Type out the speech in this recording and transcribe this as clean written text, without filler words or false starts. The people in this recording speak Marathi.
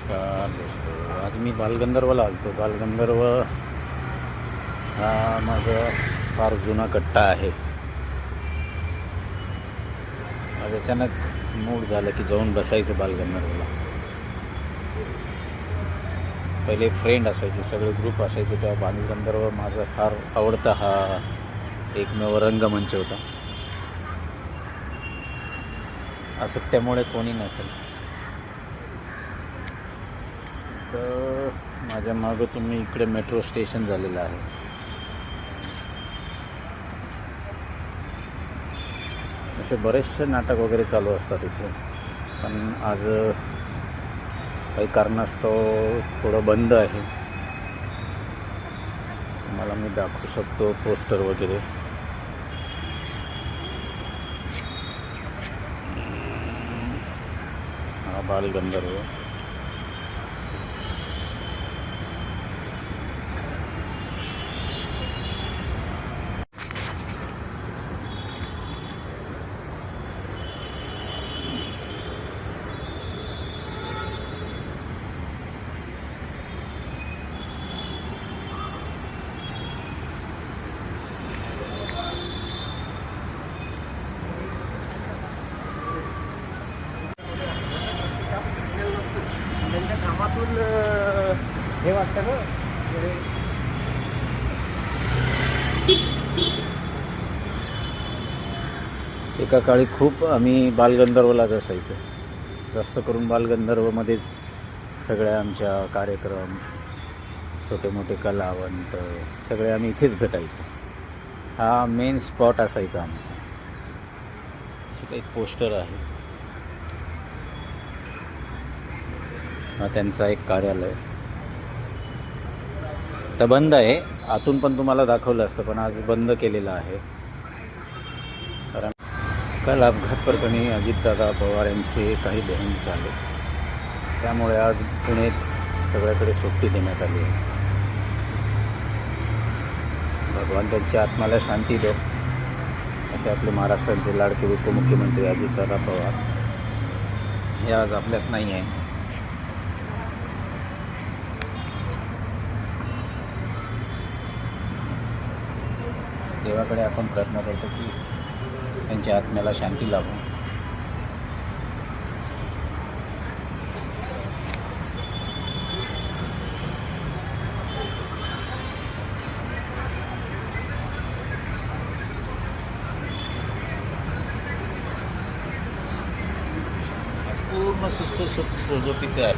नमस्कार दोस्तों, आज मी बालगंधर्वला आलतो. बालगंधर्व हा माझा फार जुना कट्टा आहे. आज अचानक मूड झालं की जाऊन बसायचं बालगंधर्वला. पहिले फ्रेंड असायचे, सगळे ग्रुप असायचे, तेव्हा बालगंधर्व माझा फार आवडता हा एकमेव रंगमंच होता. असुट्ट्यामुळे कोणी नसेल तर माझ्या मागं तुम्ही इकडे मेट्रो स्टेशन झालेलं आहे. असे बरेचसे नाटक वगैरे चालू असतात इथे, पण आज काही कारणास्तव थोडं बंद आहे. मला मी दाखवू शकतो पोस्टर वगैरे. हा बालगंधर्व. त्यांच्या कामातून हे वाटतं ना. एका काळी खूप आम्ही बालगंधर्वलाच असायचं. जास्त करून बालगंधर्वमध्येच सगळ्या आमच्या कार्यक्रम, छोटे मोठे कलावंत सगळे आम्ही इथेच भेटायचो. हा मेन स्पॉट असायचा आमचा. असे काही पोस्टर आहे. हा त्यांचा एक कार्यालय. तर बंद आहे. आतून पण तुम्हाला दाखवलं असतं, पण आज बंद केलेलं आहे. कारण काल अपघात प्रकरणी अजितदादा पवार यांचे काही देहांत झाले, त्यामुळे आज पुण्यात सगळ्याकडे सुट्टी देण्यात आली आहे. भगवान त्यांच्या आत्म्याला शांती दो, असे आपले महाराष्ट्राचे लाडके उपमुख्यमंत्री अजितदादा पवार हे आज आपल्यात नाही आहे. देवाकडे आपण प्रार्थना करतो की त्यांच्या आत्म्याला शांती लाभो. पूर्ण सुशोभित आहे.